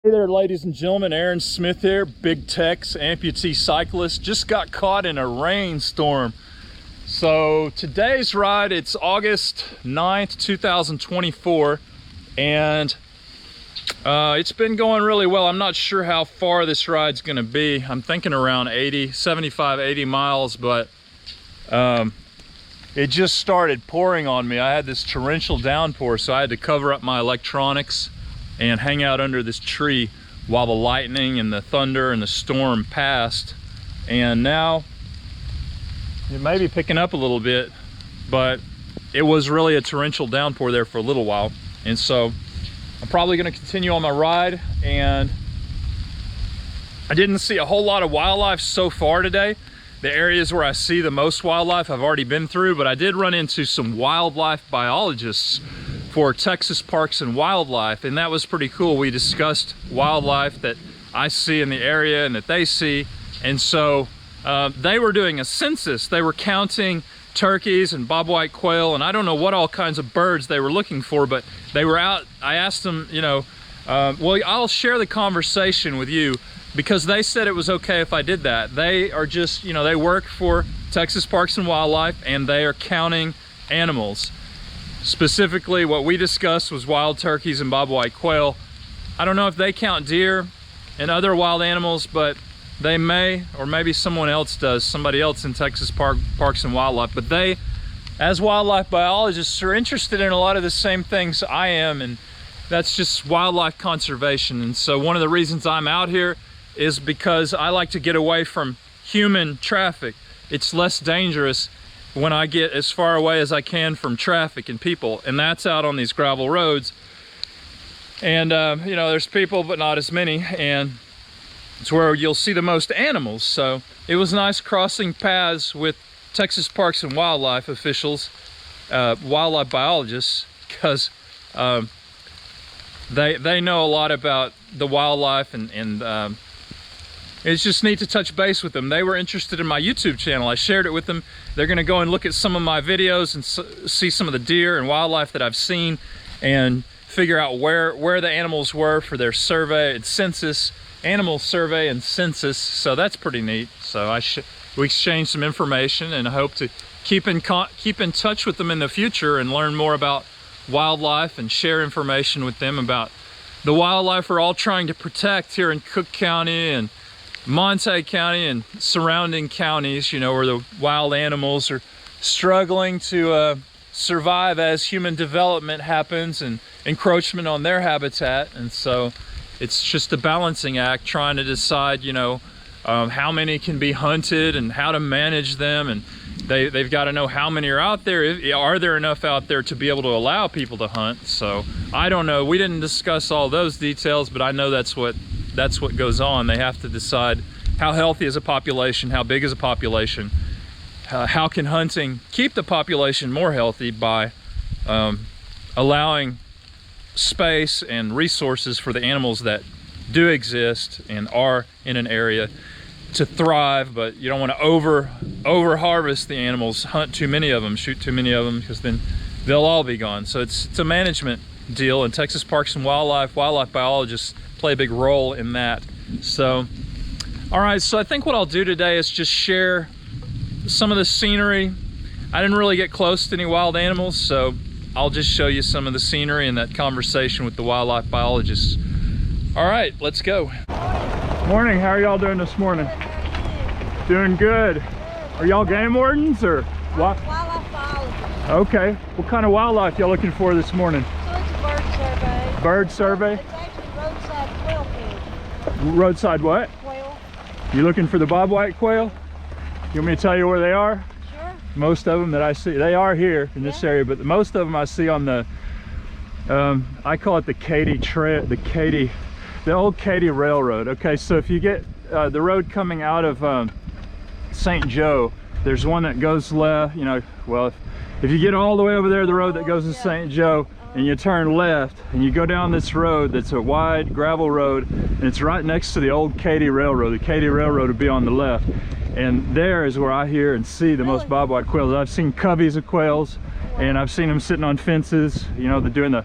Hey there, ladies and gentlemen, Aaron Smith here, big TEX amputee cyclist. Just got caught in a rainstorm. So today's ride, it's August 9th, 2024, and it's been going really well. I'm not sure how far this ride's gonna be. I'm thinking around 75, 80 miles, but it just started pouring on me. I had this torrential downpour, so I had to cover up my electronics and hang out under this tree while the lightning and the thunder and the storm passed. And now it may be picking up a little bit, but it was really a torrential downpour there for a little while. And so I'm probably gonna continue on my ride. And I didn't see a whole lot of wildlife so far today. The areas where I see the most wildlife I've already been through, but I did run into some wildlife biologists for Texas Parks and Wildlife, and that was pretty cool. We discussed wildlife that I see in the area and that they see. And so they were doing a census. They were counting turkeys and bobwhite quail, and I don't know what all kinds of birds they were looking for, but they were out. I asked them, well, I'll share the conversation with you because they said it was okay if I did that. They are just, they work for Texas Parks and Wildlife, and they are counting animals. Specifically, what we discussed was wild turkeys and bobwhite quail. I don't know if they count deer and other wild animals, but they may, or maybe someone else does, somebody else in Texas Parks and Wildlife. But they, as wildlife biologists, are interested in a lot of the same things I am, and that's just wildlife conservation. And so one of the reasons I'm out here is because I like to get away from human traffic. It's less dangerous when I get as far away as I can from traffic and people, and that's out on these gravel roads. And there's people, but not as many, and it's where you'll see the most animals. So it was nice crossing paths with Texas Parks and Wildlife officials, wildlife biologists, because they know a lot about the wildlife, and it's just neat to touch base with them. They were interested in my YouTube channel. I shared it with them. They're gonna go and look at some of my videos and see some of the deer and wildlife that I've seen and figure out where the animals were for their survey and census, animal survey and census. So that's pretty neat. So we exchanged some information, and I hope to keep in touch with them in the future and learn more about wildlife and share information with them about the wildlife we're all trying to protect here in Cook County and Montague County and surrounding counties, where the wild animals are struggling to survive as human development happens and encroachment on their habitat. And so it's just a balancing act, trying to decide, how many can be hunted and how to manage them. And they've got to know how many are out there. Are there enough out there to be able to allow people to hunt? So I don't know. We didn't discuss all those details, but I know that's what goes on. They have to decide how healthy is a population, how big is a population, how can hunting keep the population more healthy by allowing space and resources for the animals that do exist and are in an area to thrive. But you don't want to over harvest the animals, hunt too many of them, shoot too many of them, because then they'll all be gone. So it's a management deal, and Texas Parks and Wildlife biologists play a big role in that. So all right, so I think what I'll do today is just share some of the scenery. I didn't really get close to any wild animals, so I'll just show you some of the scenery and that conversation with the wildlife biologists. All right, let's go. Morning, how are y'all doing this morning? Doing good. Are y'all game wardens or what? Wildlife biologists. Okay, what kind of wildlife y'all looking for this morning? So it's a bird survey. Bird survey? It's actually roadside quail feed. Roadside what? Quail. You looking for the bobwhite quail? You want me to tell you where they are? Sure. Most of them that I see, they are here in this area, but most of them I see on the, I call it the Katy Trail, the old Katy Railroad. Okay, so if you get the road coming out of St. Joe, there's one that goes left, well, if you get all the way over there, the road that goes to St. Joe, and you turn left and you go down this road that's a wide gravel road, and it's right next to the old Katy Railroad. The Katy Railroad would be on the left, and there is where I hear and see the most bobwhite quails. I've seen coveys of quails, and I've seen them sitting on fences, they're doing the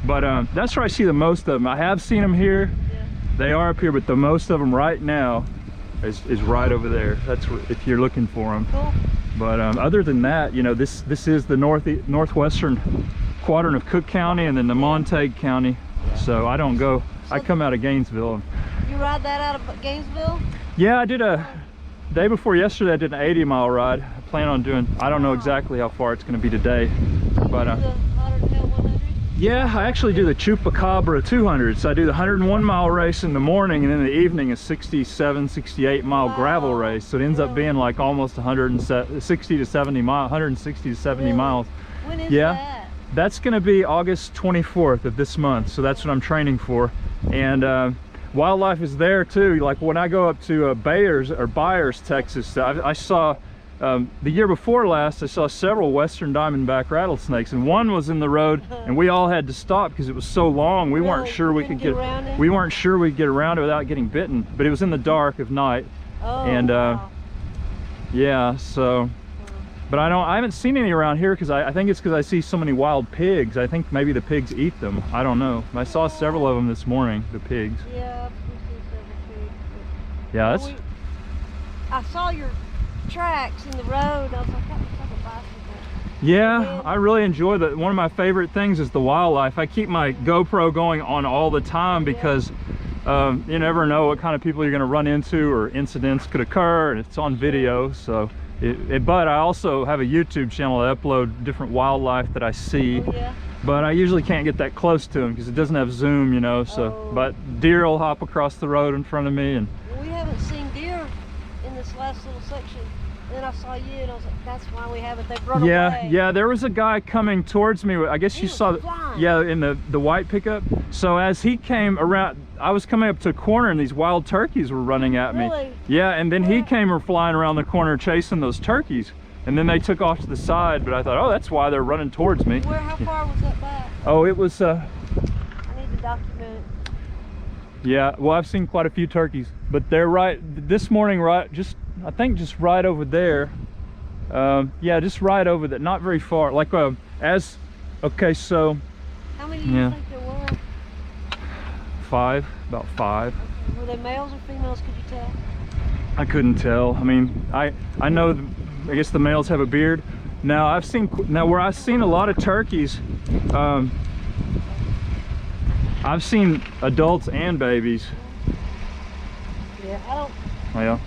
But that's where I see the most of them. I have seen them here. Yeah. They are up here, but the most of them right now is right over there. That's if you're looking for them. Cool. But other than that, you know, this is the northwestern quadrant of Cook County and then the Montague County. So I don't go. I come out of Gainesville. You ride that out of Gainesville? Yeah, I did a day before yesterday. I did an 80-mile ride. I plan on doing. I don't know exactly how far it's going to be today, but the 100. yeah, I actually do the Chupacabra 200. So I do the 101-mile race in the morning, and in the evening a 67, 68-mile gravel race. So it ends up being like almost 160 to 70 miles, 160 to 70 miles. When is Yeah. that? That's going to be August 24th of this month, so that's what I'm training for. And wildlife is there too. Like when I go up to Byers, Texas, I saw the year before last, I saw several western diamondback rattlesnakes, and one was in the road, and we all had to stop because it was so long. We weren't sure we could get around it. We weren't sure we'd get around it without getting bitten. But it was in the dark of night, and wow. yeah. So. But I haven't seen any around here because I think it's because I see so many wild pigs. I think maybe the pigs eat them. I don't know. I saw several of them this morning, the pigs. Yeah, we see several pigs. Yeah, that's... I saw your tracks in the road. I was like, that looks like a bicycle. Yeah, I really enjoy that. One of my favorite things is the wildlife. I keep my GoPro going on all the time because you never know what kind of people you're going to run into or incidents could occur, and it's on video. So. But I also have a YouTube channel. I upload different wildlife that I see, but I usually can't get that close to them because it doesn't have zoom, you know. So, but deer will hop across the road in front of me, and we haven't seen deer in this last little section. And then I saw you, and I was like, "That's why we haven't." They've run away. Yeah. There was a guy coming towards me. I guess you saw, in the white pickup. So as he came around, I was coming up to a corner, and these wild turkeys were running at me. Really? Yeah, and then he came flying around the corner chasing those turkeys, and then they took off to the side. But I thought, oh, that's why they're running towards me. How far was that back? Oh, it was. I need to document. Yeah, well, I've seen quite a few turkeys, but they're right this morning. I think just right over there. Yeah, just right over that. Not very far. Like okay, so. How many do you think there were? 5, about 5. Okay. Were they males or females? Could you tell? I couldn't tell. I mean, I know. I guess the males have a beard. Now where I've seen a lot of turkeys. I've seen adults and babies. Yeah, I don't. Yeah.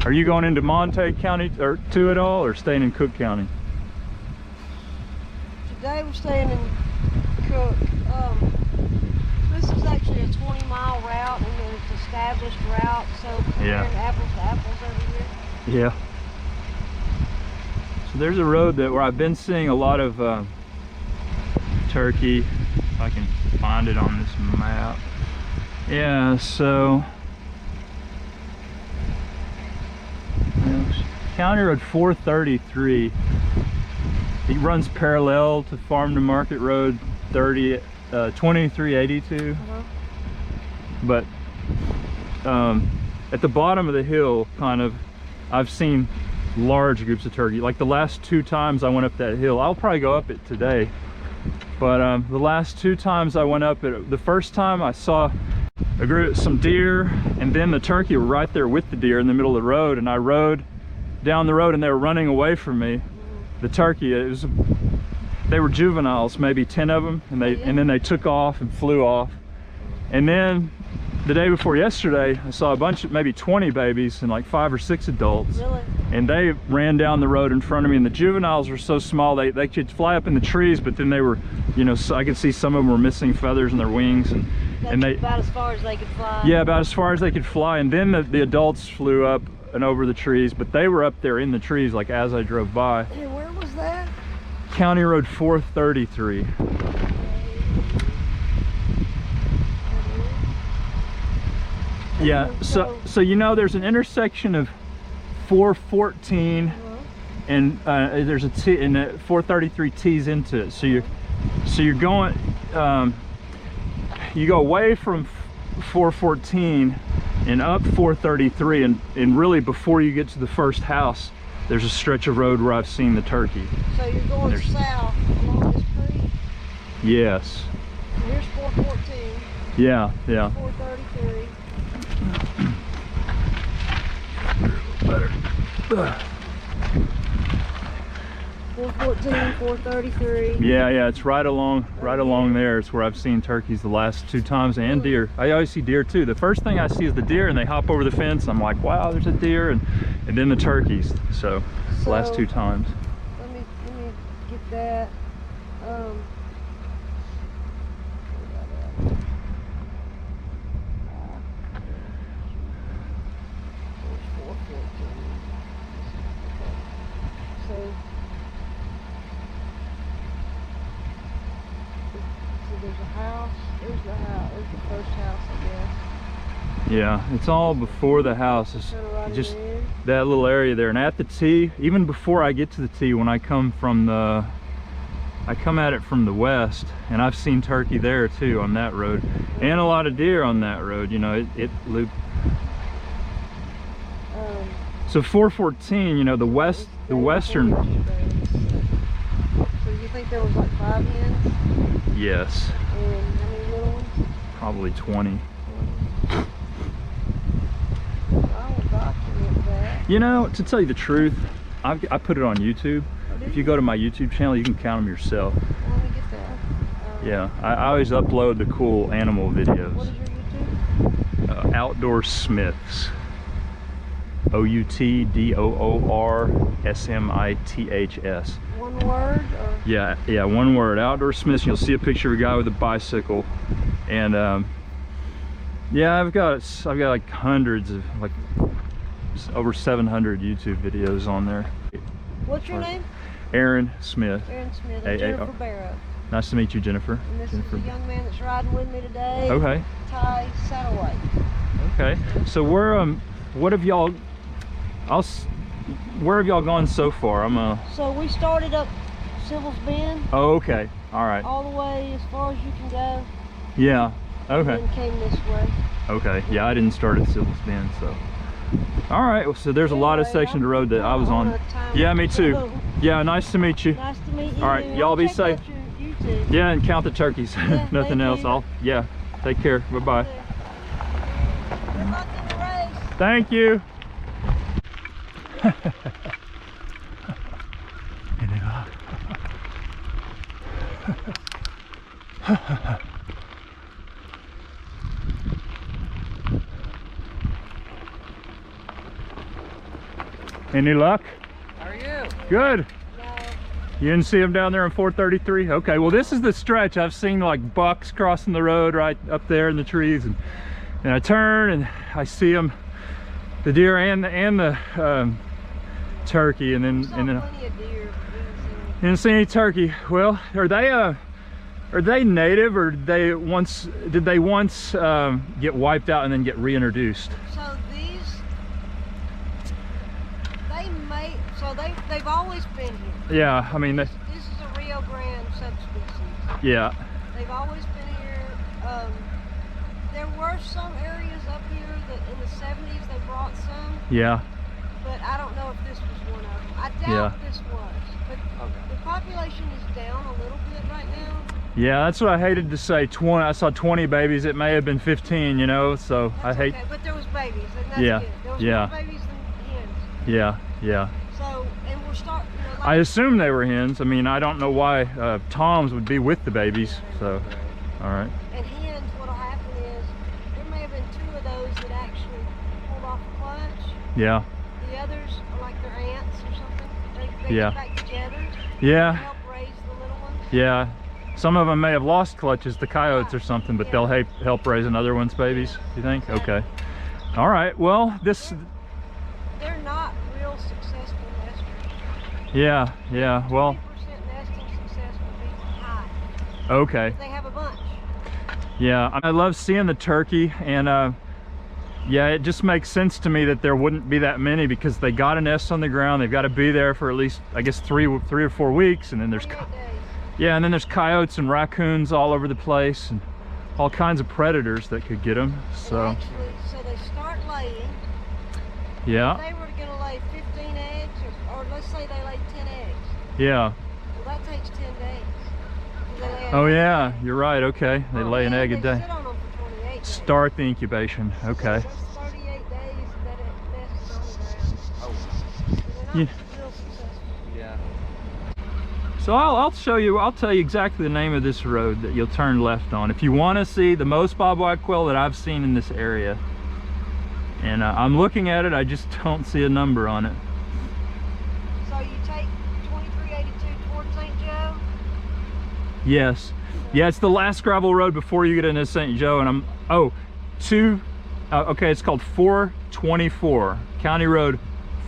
Are you going into Montague County or too at all, or staying in Cook County? Today we're staying in Cook. This is actually a 20-mile route, and then it's established route, so we're apples to apples over here. Yeah. So there's a road where I've been seeing a lot of turkey. If I can find it on this map. Yeah, so County Road 433. It runs parallel to Farm to Market Road 2382. But at the bottom of the hill, I've seen large groups of turkey. Like the last 2 times I went up that hill, I'll probably go up it today. But the last 2 times I went up it, the first time I saw some deer, and then the turkey were right there with the deer in the middle of the road, and I rode down the road and they were running away from me. The turkey, they were juveniles, maybe 10 of them, and then they took off and flew off. And then the day before yesterday, I saw a bunch of maybe 20 babies and like 5 or 6 adults. Really? And they ran down the road in front of me, and the juveniles were so small they could fly up in the trees, but then they were, so I could see some of them were missing feathers in their wings, and they about as far as they could fly. Yeah, about as far as they could fly. And then the adults flew up and over the trees, but they were up there in the trees like as I drove by. And where was that? County Road 433. Yeah, so there's an intersection of 414 and there's a T, and 433 tees into it. So you're going, you go away from 414 and up 433, and really before you get to the first house, there's a stretch of road where I've seen the turkey. So you're going south along this creek? Yes. So here's 414. Yeah, yeah. 433. Better. 414, 433. Yeah, yeah, it's right along there. It's where I've seen turkeys the last 2 times, and deer. I always see deer too. The first thing I see is the deer, and they hop over the fence. I'm like, wow, there's a deer, and then the turkeys. So the last 2 times. Let me get that. There's a house. There's the house. There's the first house, I guess. Yeah, it's all before the house. It's just that little area there. And at the T, even before I get to the T, when I come from the, I come at it from the west, and I've seen turkey there too on that road, and a lot of deer on that road. You know, it looped. So 414, you know, the western. So you think there was like 5 hens? Yes. And how many little ones? Probably 20. I will document that. You know, to tell you the truth, I put it on YouTube. If you go to my YouTube channel, you can count them yourself. Let me get that. Yeah, I always upload the cool animal videos. What is your YouTube? Outdoor Smiths. OUTDOORSMITHS. One word? Or? Yeah, one word. Outdoor Smiths. You'll see a picture of a guy with a bicycle, and yeah, I've got like hundreds of, like over 700 YouTube videos on there. What's your name? Aaron Smith. Aaron Smith. And Jennifer Barrow. Nice to meet you, Jennifer. And this Jennifer. is the young man that's riding with me today. Okay. Ty Satterwhite. Okay. So where what have y'all? Where have y'all gone so far? So we started up Sybil's Bend. Oh, okay. All right. All the way as far as you can go. Yeah. Okay. And then came this way. Okay. Yeah, I didn't start at Sybil's Bend, so. All right. Well, so there's a lot of sections of road that I was on. Yeah, me too. Yeah, nice to meet you. Nice to meet you. All right, y'all be safe. YouTube. Yeah, and count the turkeys. Yeah, Nothing else. Yeah. Take care. Bye-bye. Good luck in the race. Thank you. Any luck? How are you? Good. No. You didn't see them down there in 433? Okay, well this is the stretch. I've seen like bucks crossing the road right up there in the trees, and I turn and I see them, the deer and the turkey, and then Plenty of deer. didn't see any turkey. Well, are they native, or did they once get wiped out and then get reintroduced? So they've always been here. Yeah, I mean This is a Rio Grande subspecies. yeah. They've always been here. There were some areas up here that in the 70s they brought some, Yeah. but I don't know if this was one of them. I doubt this was. But the population is down a little bit right now. Yeah, that's what I hated to say. 20. I saw 20 babies. It may have been 15, you know. So That's I hate. okay, but there was babies, and that's Yeah, good. There was yeah. more babies than hens. Yeah, yeah. So, and we're starting. You know, like, I assume they were hens. I mean, I don't know why toms would be with the babies. So, all right. and hens, what'll happen is there may have been 2 of those that actually pulled off a clutch. Yeah. The others are like their aunts or something. They Yeah. get back together. Yeah. To help raise the little ones. Yeah. Some of them may have lost clutches to coyotes or something, but they'll help raise another one's babies. You think? Okay. All right. Well, They're not real successful nesters. Yeah. Yeah. Well. 20% nesting success would be high. Okay. They have a bunch. Yeah. I love seeing the turkey, and yeah, it just makes sense to me that there wouldn't be that many, because they got a nest on the ground. They've got to be there for at least, I guess, three or 4 weeks, and then there's 28 days. yeah, and then there's coyotes and raccoons all over the place, and all kinds of predators that could get them. So Actually, so they start laying. yeah. If they were going to lay 15 eggs or let's say they lay 10 eggs. Yeah. Well, that takes 10 days. Oh yeah, you're right. Okay, they lay an egg a day. Sit on them for 28 days. Start the incubation. Okay. So that's 38 days that it nests on the ground. Oh. So they're Yeah. not real successful. Yeah. So I'll show you. I'll tell you exactly the name of this road that you'll turn left on if you want to see the most bobwhite quail that I've seen in this area. And I'm looking at it. I just don't see a number on it. So you take 2382 toward St. Joe? Yes. Yeah, it's the last gravel road before you get into St. Joe, and okay, it's called 424, County Road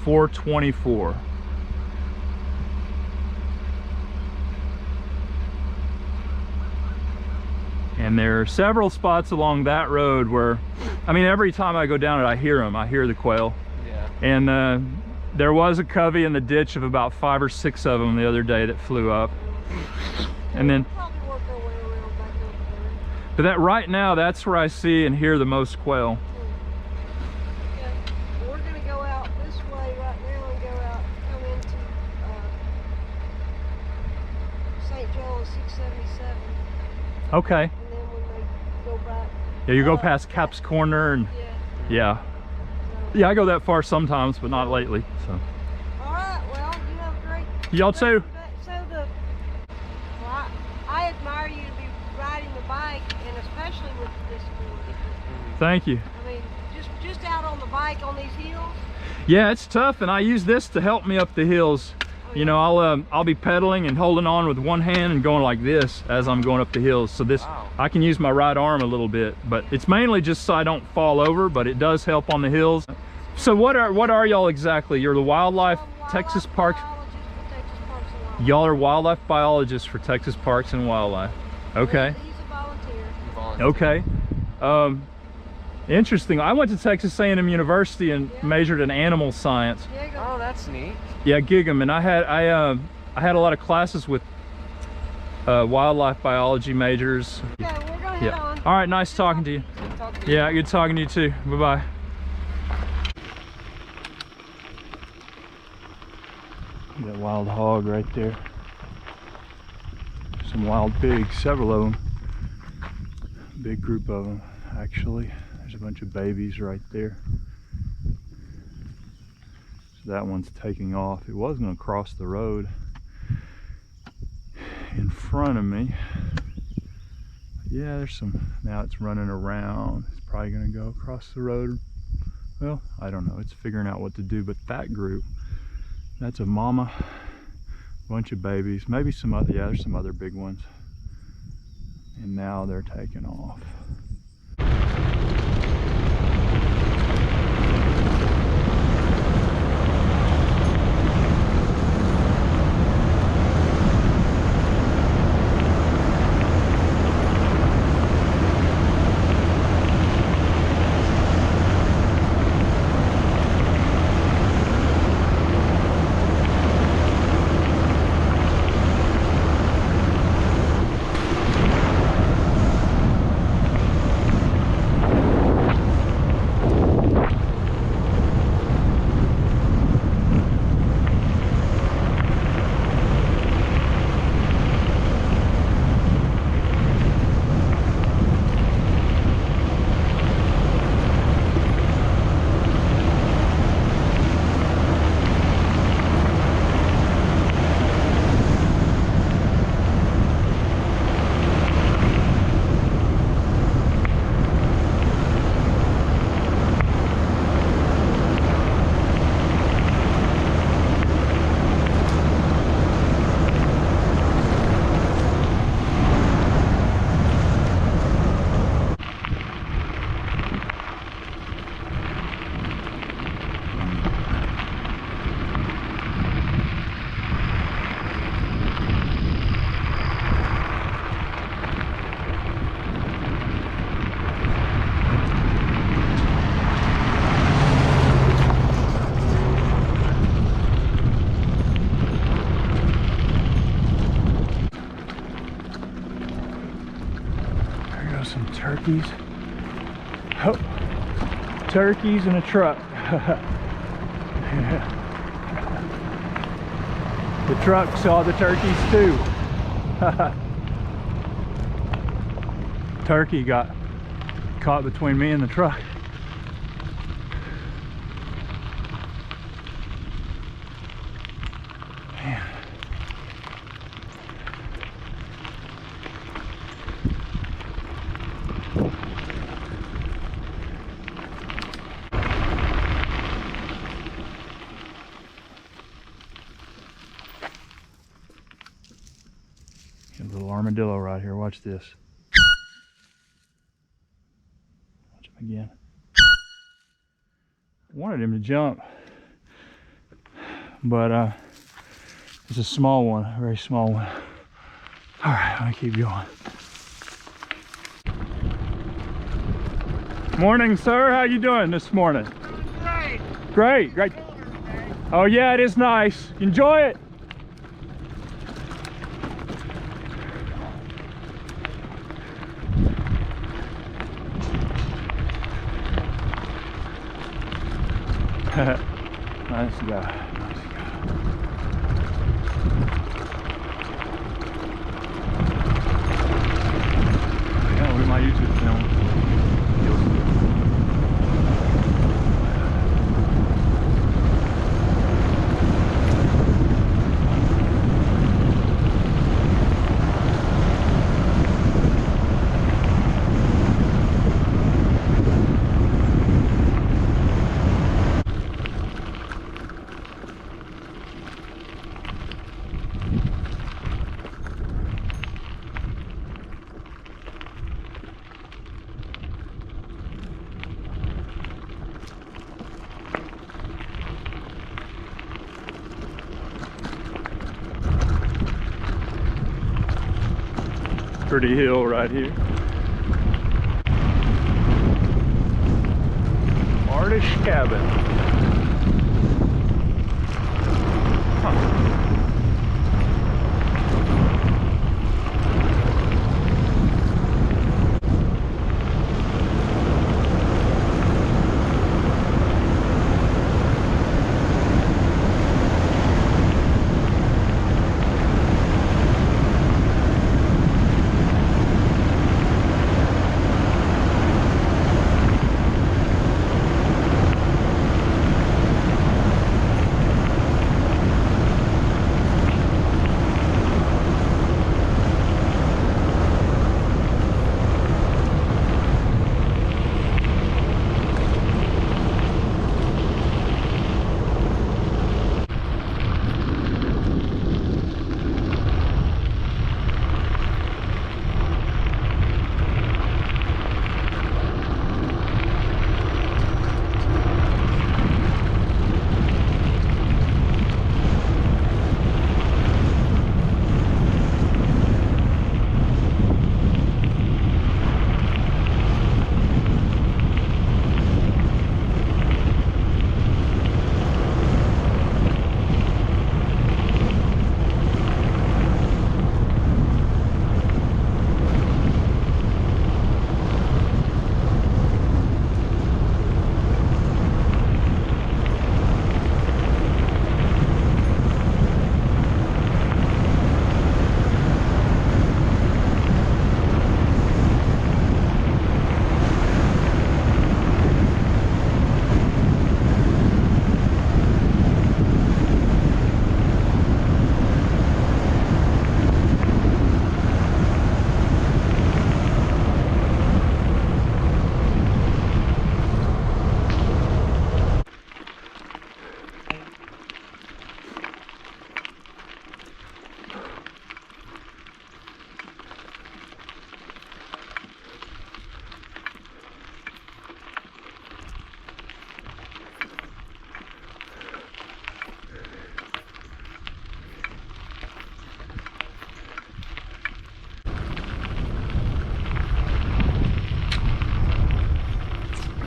424. And there are several spots along that road where, I mean, every time I go down it, I hear them. I hear the quail. Yeah. And there was a covey in the ditch of about 5 or 6 of them the other day that flew up. And then, Probably work our way around back over there. but that right now, that's where I see and hear the most quail. Okay. We're going to go out this way right now and go out, come into St. Joe and 677. Okay. And then when they go back. Yeah, you go past Cap's Corner and Yeah. yeah. So. Yeah, I go that far sometimes, but not lately. So All right. Well, you have a great. y'all too. I admire you to be riding the bike, and especially with this disability. Thank you. I mean, just out on the bike on these hills. Yeah, it's tough, and I use this to help me up the hills. You know, I'll be pedaling and holding on with one hand and going like this as I'm going up the hills. So this, Wow. I can use my right arm a little bit, but it's mainly just so I don't fall over, but it does help on the hills. So what are y'all exactly? You're the wildlife Texas Parks. Y'all are wildlife biologists for Texas Parks and Wildlife. Okay. He's a volunteer. Okay. Interesting. I went to Texas A&M University and majored in animal science. Oh, that's neat. Yeah, Gig'em, and I had a lot of classes with wildlife biology majors. Okay, we're gonna head on. All right, nice talking to you. Good talking to you. Yeah, good talking to you too. Bye-bye. That wild hog right there. Some wild pigs, several of them. Big group of them, actually. There's a bunch of babies right there. So that one's taking off. It was going to cross the road in front of me. Yeah, there's some, now it's running around. It's probably going to go across the road. Well, I don't know. It's figuring out what to do, but that group, that's a mama, bunch of babies, maybe some other, yeah, there's some other big ones. And now they're taking off. Some turkeys. Oh, turkeys in a truck. The truck saw the turkeys too. Turkey got caught between me and the truck. Man. Got a little armadillo right here. Watch this. Watch him again. I wanted him to jump, but it's a small one, a very small one. All right, I'm gonna keep going. Morning, sir. How you doing this morning? Great. Great, great. Oh yeah, it is nice. Enjoy it. Nice guy. Nice guy. Yeah, look at my YouTube channel. Pretty hill right here. Artist cabin. Huh.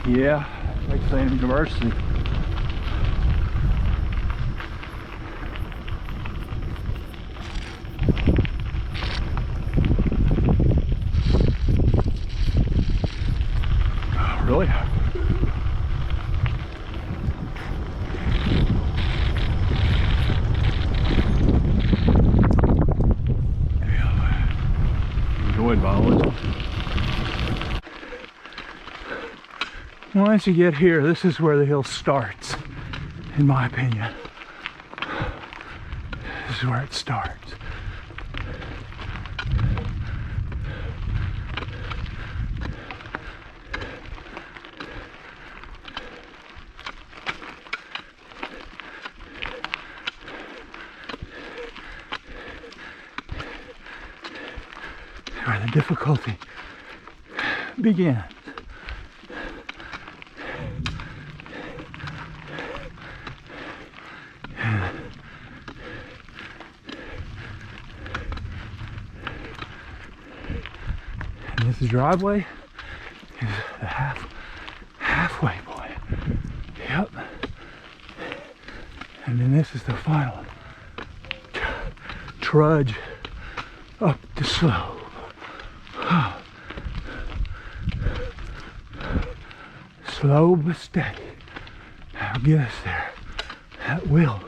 Yeah, Texas University. Really? biology. Once you get here, this is where the hill starts, in my opinion. This is where it starts. Where the difficulty begins. And this driveway is the halfway point. Yep. And then this is the final trudge up the slope. Slow but steady. That'll get us there. That will.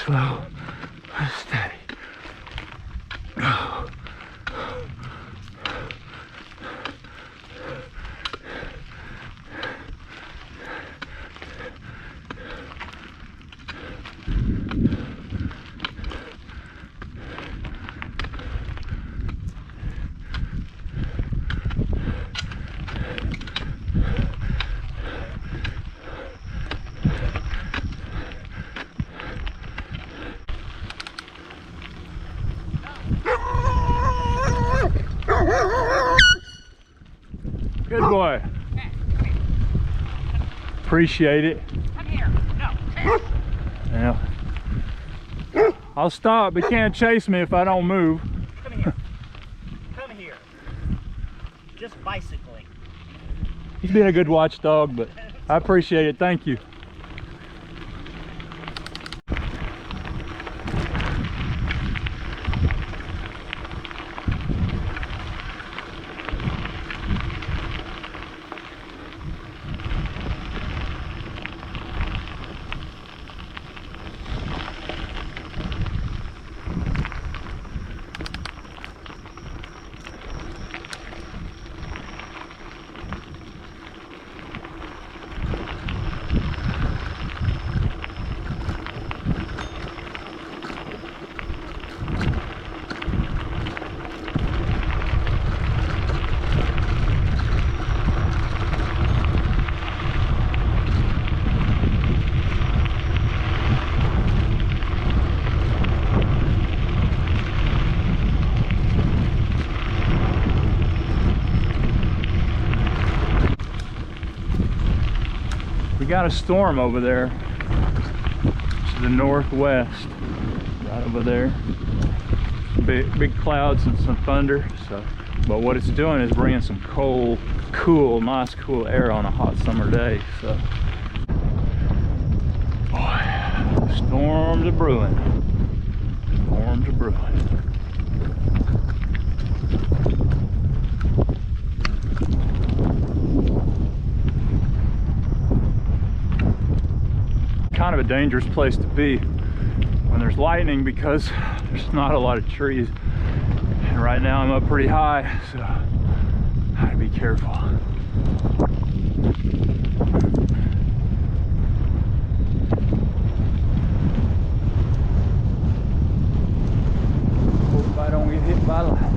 Slow but steady. Good boy. Appreciate it. Come here. No. Yeah. I'll stop, but can't chase me if I don't move. Come here. Come here. Just bicycling. He's been a good watchdog, but I appreciate it. Thank you. We got a storm over there to the northwest, right over there. Big clouds and some thunder. So, but what it's doing is bringing some nice cool air on a hot summer day. So, boy, storms are brewing. Storms are brewing. Kind of a dangerous place to be when there's lightning because there's not a lot of trees, and right now I'm up pretty high, so I gotta be careful. Hope I don't get hit by lightning.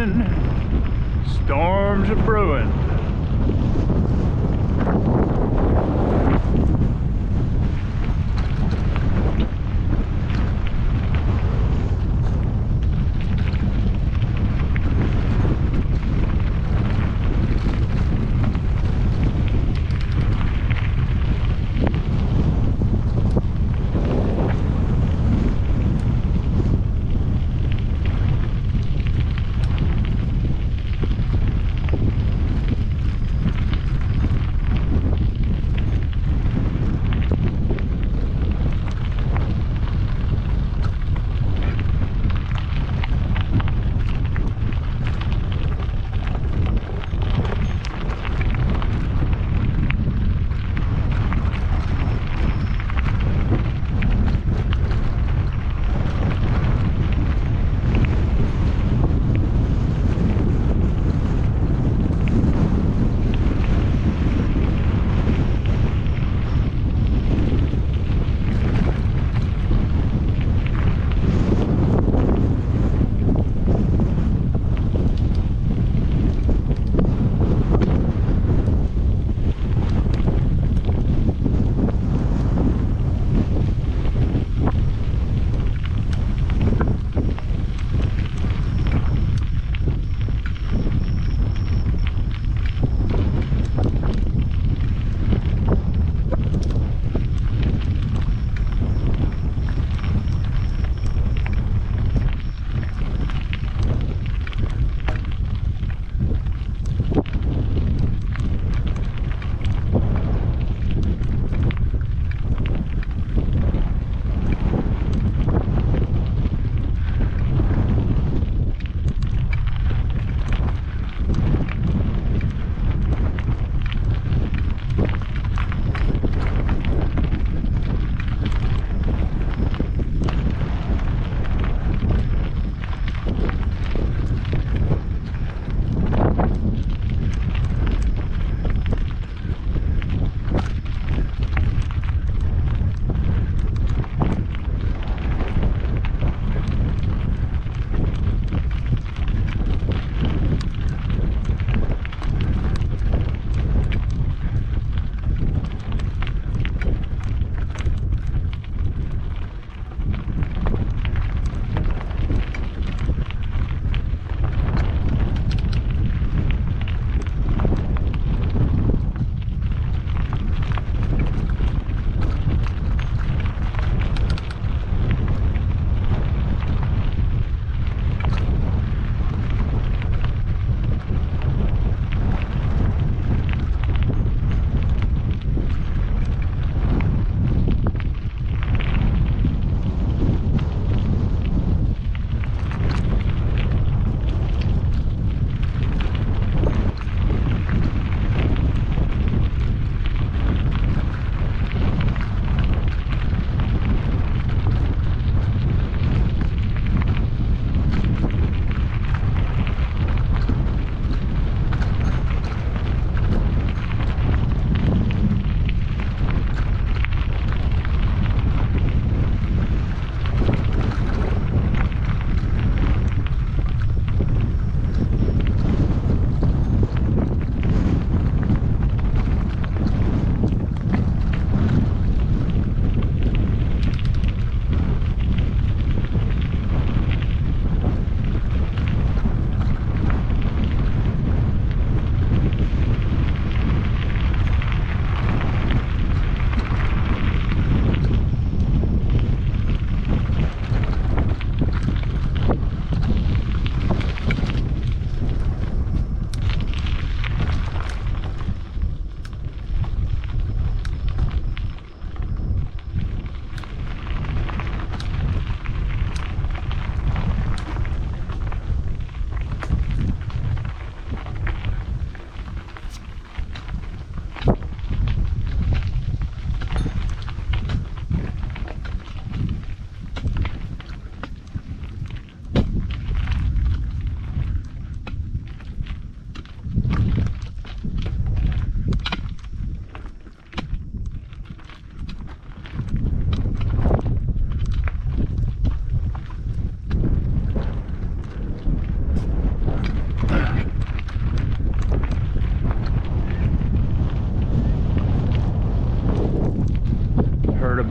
brewing. Storms are brewing.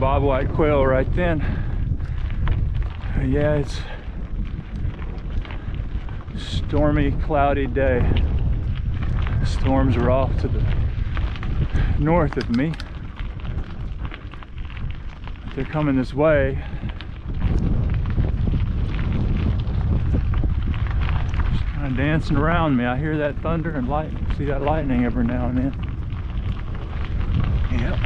bobwhite quail right then. Yeah, it's a stormy, cloudy day. Storms are off to the north of me. They're coming this way. Just kind of dancing around me. I hear that thunder and light. See that lightning every now and then. Yep.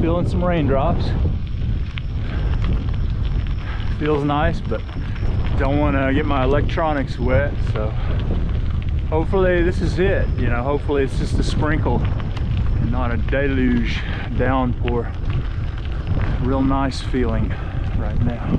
Feeling some raindrops. Feels nice, but don't want to get my electronics wet, so hopefully this is it. You know, hopefully it's just a sprinkle and not a deluge downpour. Real nice feeling right now.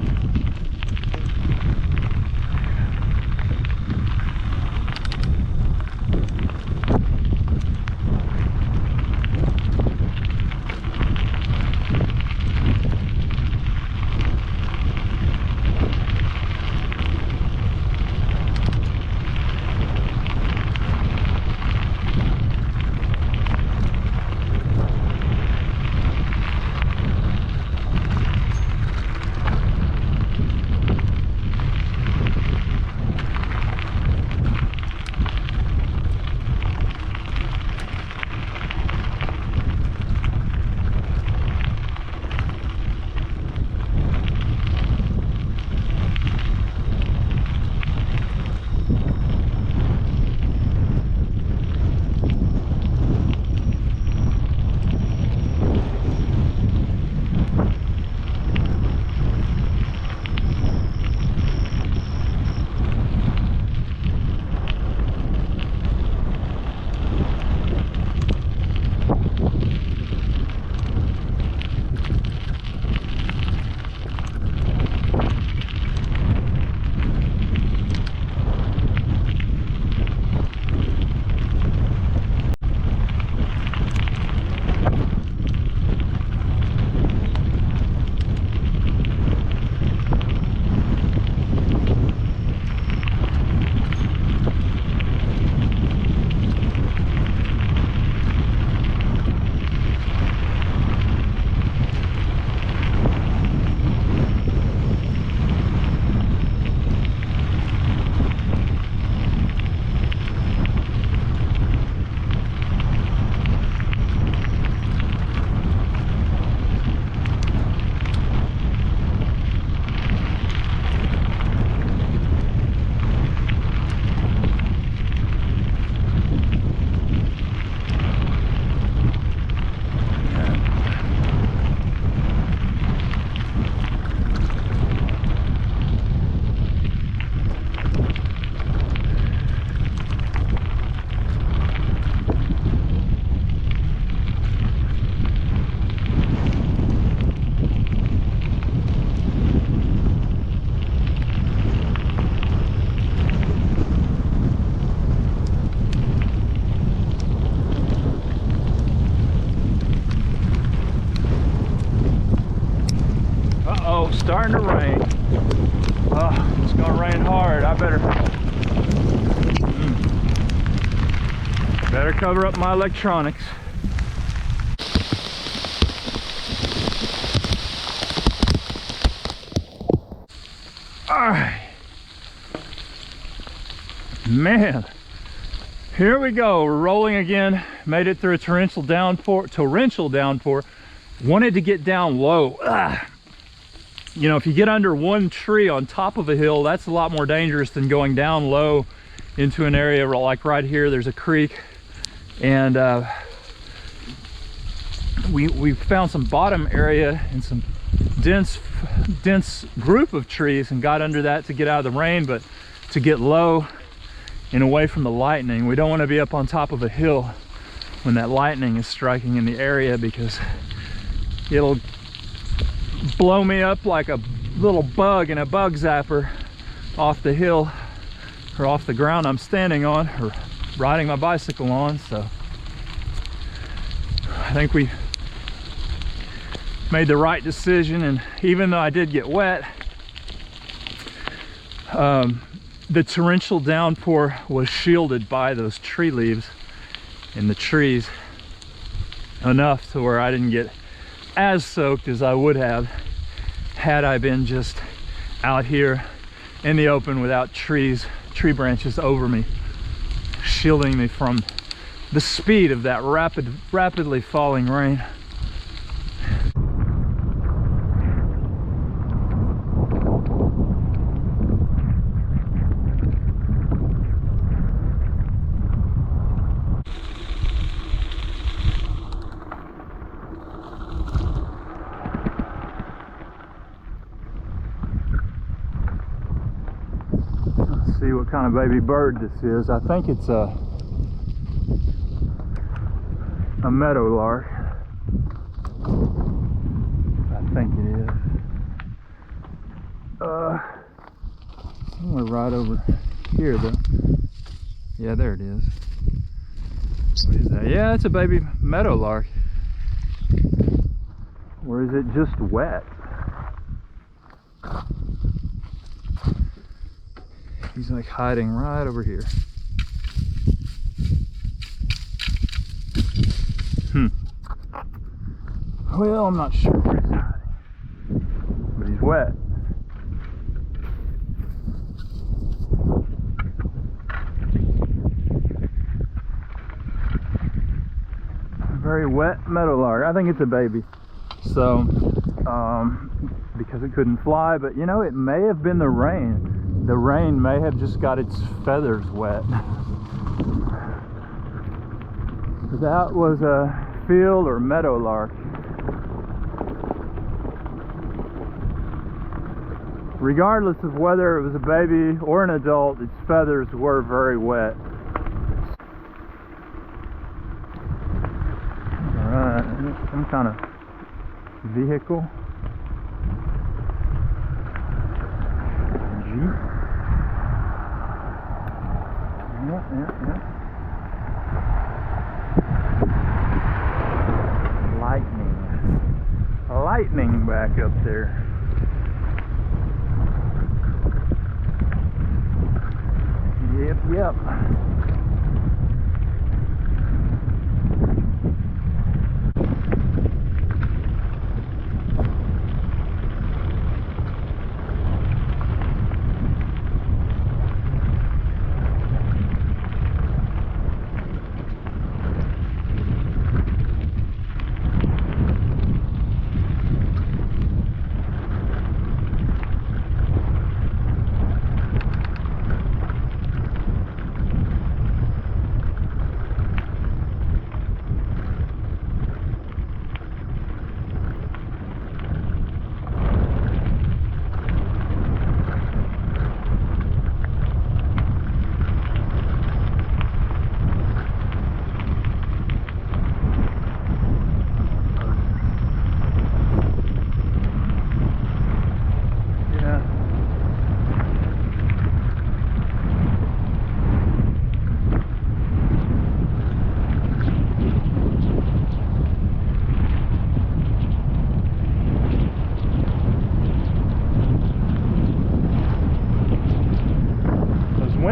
starting to rain. Oh, it's gonna rain hard. I better cover up my electronics. All right, man, here we go. We're rolling again. Made it through a torrential downpour. Wanted to get down low. You know, if you get under one tree on top of a hill, that's a lot more dangerous than going down low into an area like right here. There's a creek, and we found some bottom area and some dense group of trees and got under that to get out of the rain, but to get low and away from the lightning. We don't want to be up on top of a hill when that lightning is striking in the area, because it'll blow me up like a little bug in a bug zapper off the hill or off the ground I'm standing on or riding my bicycle on. So I think we made the right decision, and even though I did get wet, the torrential downpour was shielded by those tree leaves in the trees enough to where I didn't get as soaked as I would have had I been just out here in the open without tree branches over me, shielding me from the speed of that rapidly falling rain. See what kind of baby bird this is. I think it's a meadowlark. I think it is. Somewhere right over here though. Yeah, there it is. What is that? Yeah, it's a baby meadowlark. Or is it just wet? He's like hiding right over here. Well, I'm not sure where he's hiding, but he's wet. Very wet meadowlark. I think it's a baby. So, because it couldn't fly, but you know, it may have been the rain. The rain may have just got its feathers wet. That was a field or meadowlark. Regardless of whether it was a baby or an adult, its feathers were very wet. Alright, some kind of vehicle. Jeep. Yeah. Lightning back up there. Yep.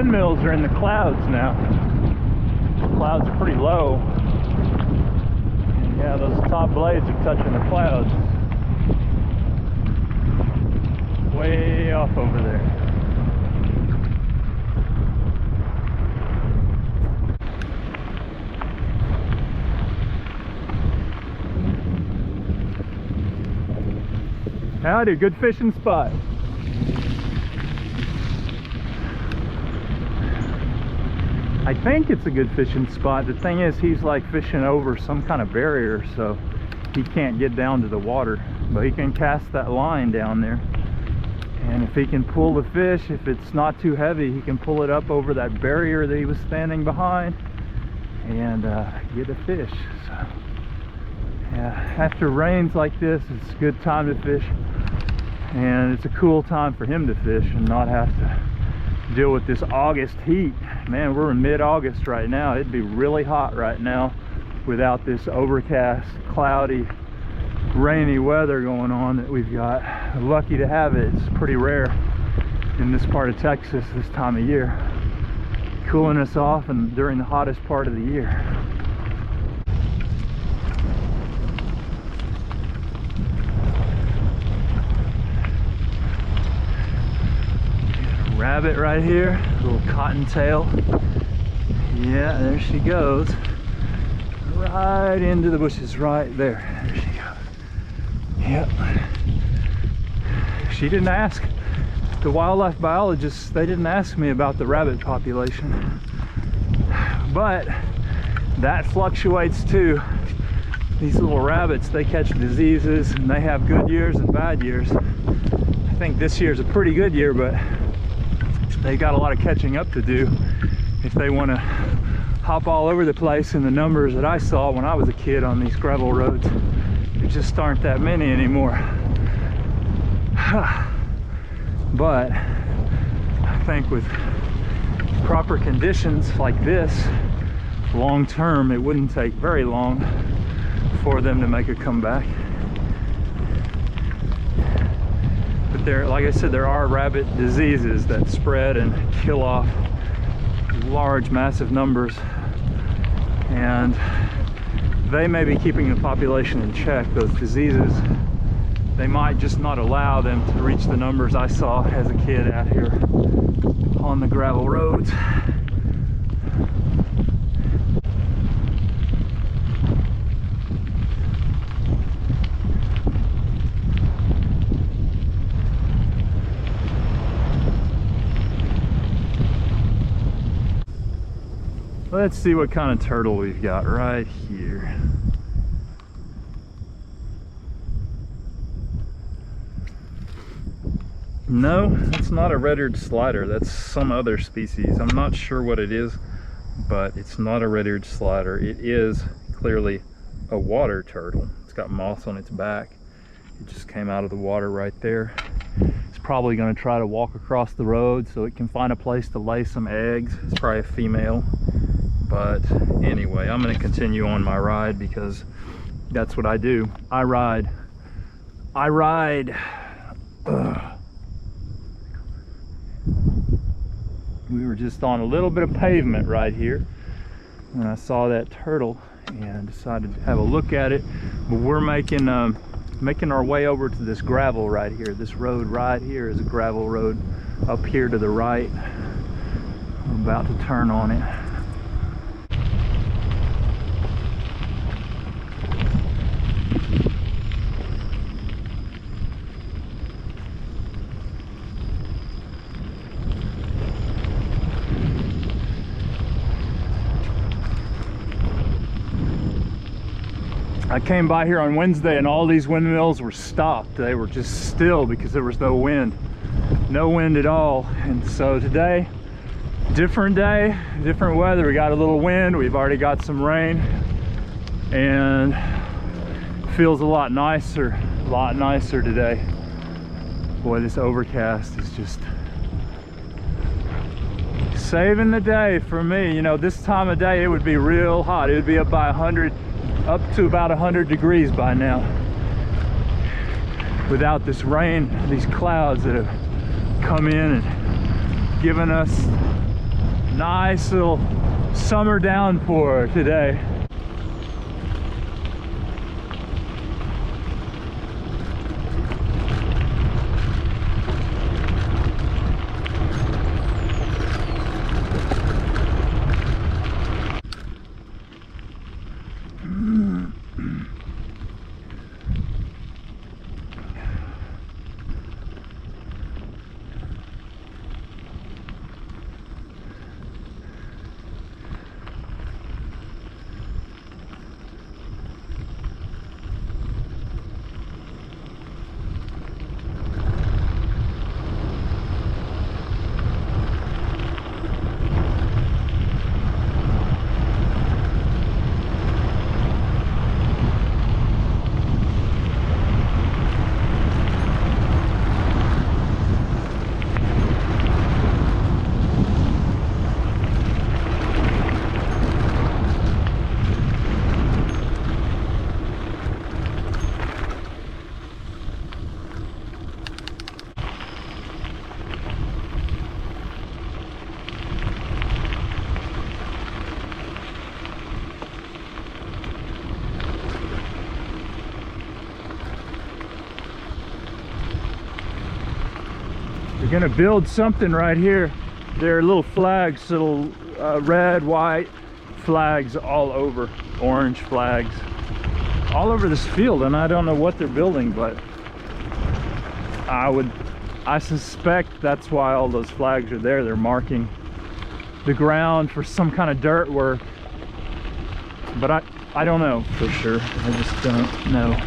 windmills are in the clouds now. The clouds are pretty low. And yeah, those top blades are touching the clouds. Way off over there. Howdy, good fishing spot. I think it's a good fishing spot. The thing is, he's like fishing over some kind of barrier, so he can't get down to the water. But he can cast that line down there. And if he can pull the fish, if it's not too heavy, he can pull it up over that barrier that he was standing behind and get a fish. So, yeah, after rains like this, it's a good time to fish. And it's a cool time for him to fish and not have to deal with this August heat. Man, we're in mid-August right now. It'd be really hot right now without this overcast, cloudy, rainy weather going on that we've got. Lucky to have it. It's pretty rare in this part of Texas this time of year. Cooling us off and during the hottest part of the year. Rabbit right here, little cottontail. Yeah, there she goes. Right into the bushes right there. There she goes. Yep. She didn't ask. The wildlife biologists, they didn't ask me about the rabbit population. But that fluctuates too. These little rabbits, they catch diseases and they have good years and bad years. I think this year's a pretty good year, but they got a lot of catching up to do if they want to hop all over the place. And the numbers that I saw when I was a kid on these gravel roads, there just aren't that many anymore. But I think with proper conditions like this, long term, it wouldn't take very long for them to make a comeback. There, like I said, there are rabbit diseases that spread and kill off large, massive numbers, and they may be keeping the population in check. Those diseases, they might just not allow them to reach the numbers I saw as a kid out here on the gravel roads. Let's see what kind of turtle we've got right here. No, that's not a red-eared slider. That's some other species. I'm not sure what it is, but it's not a red-eared slider. It is clearly a water turtle. It's got moss on its back. It just came out of the water right there. It's probably going to try to walk across the road so it can find a place to lay some eggs. It's probably a female. But anyway, I'm going to continue on my ride because that's what I do. I ride. Ugh. We were just on a little bit of pavement right here when I saw that turtle and decided to have a look at it. But we're making our way over to this gravel right here. This road right here is a gravel road up here to the right. I'm about to turn on it. I came by here on Wednesday and all these windmills were stopped. They were just still because there was no wind. No wind at all. And so today, different day, different weather. We got a little wind, we've already got some rain, and feels a lot nicer today. Boy, this overcast is just saving the day for me. You know, this time of day it would be real hot. It would be up by 100, up to about 100 degrees by now. Without this rain, these clouds that have come in and given us Nice little summer downpour today. We're gonna build something right here. There are little flags, little red, white flags all over, orange flags all over this field, and I don't know what they're building, but I suspect that's why all those flags are there. They're marking the ground for some kind of dirt work, but I don't know for sure. I just don't know.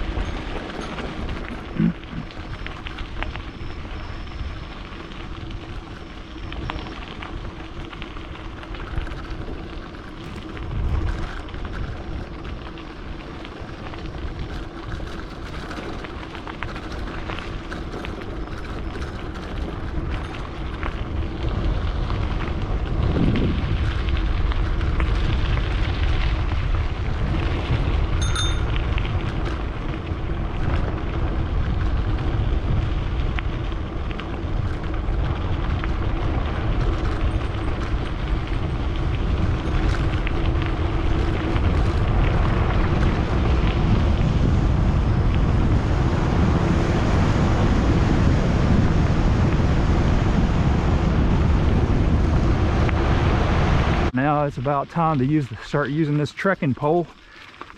Now it's about time to start using this trekking pole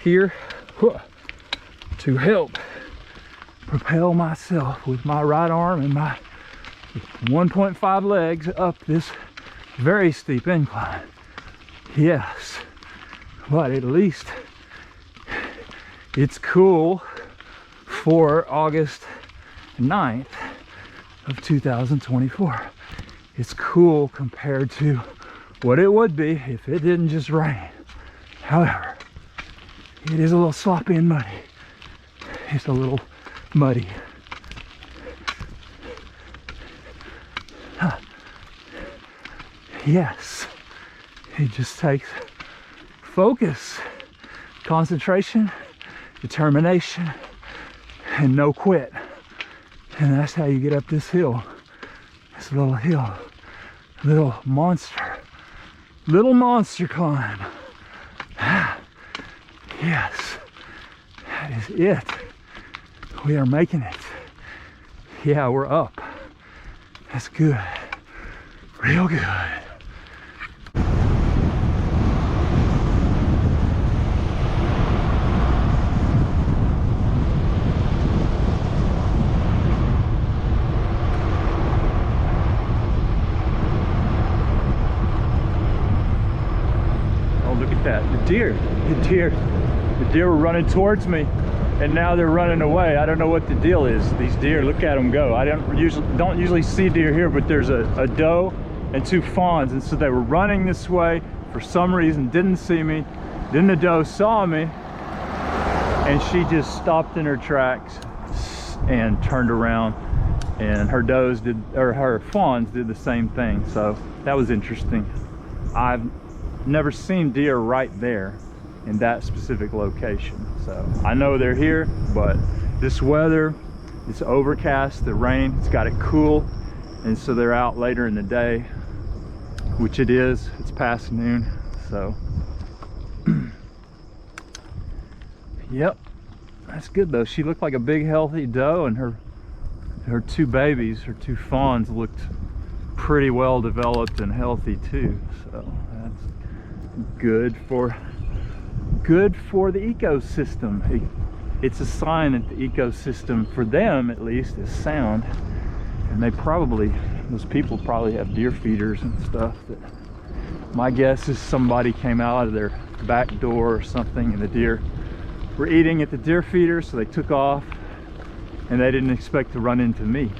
here to help propel myself with my right arm and my 1.5 legs up this very steep incline. Yes, but at least it's cool for August 9th of 2024. It's cool compared to what it would be if it didn't just rain. However, it is a little sloppy and muddy. It's a little muddy. Yes, it just takes focus, concentration, determination, and no quit. And that's how you get up this hill. This little hill, little monster climb. Yes, that is it. We are making it. Yeah, we're up. That's good. Real good. The deer were running towards me, and now they're running away. I don't know what the deal is. These deer, look at them go. I don't usually see deer here, but there's a doe and two fawns, and so they were running this way for some reason, didn't see me. Then the doe saw me, and she just stopped in her tracks and turned around, and her fawns did the same thing. So that was interesting. I've never seen deer right there in that specific location, so I know they're here, but this weather, it's overcast, the rain, it's got it cool, and so they're out later in the day. which it is. It's past noon, so yep, that's good though. She looked like a big healthy doe, and her two babies, her two fawns, looked pretty well developed and healthy too, so that's good for the ecosystem. It's a sign that the ecosystem, for them at least, is sound. And those people probably have deer feeders and stuff that, my guess is somebody came out of their back door or something and the deer were eating at the deer feeder, so they took off and they didn't expect to run into me.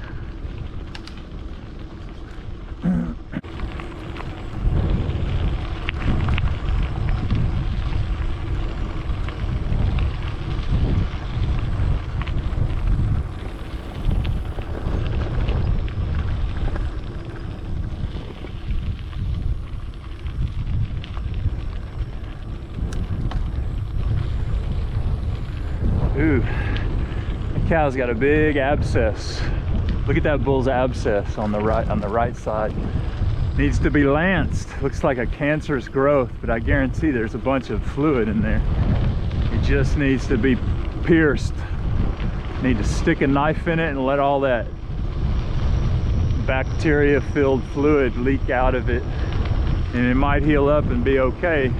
Ooh, that cow's got a big abscess. Look at that bull's abscess on the right side. Needs to be lanced. Looks like a cancerous growth, but I guarantee there's a bunch of fluid in there. It just needs to be pierced. Need to stick a knife in it and let all that bacteria-filled fluid leak out of it, and it might heal up and be okay.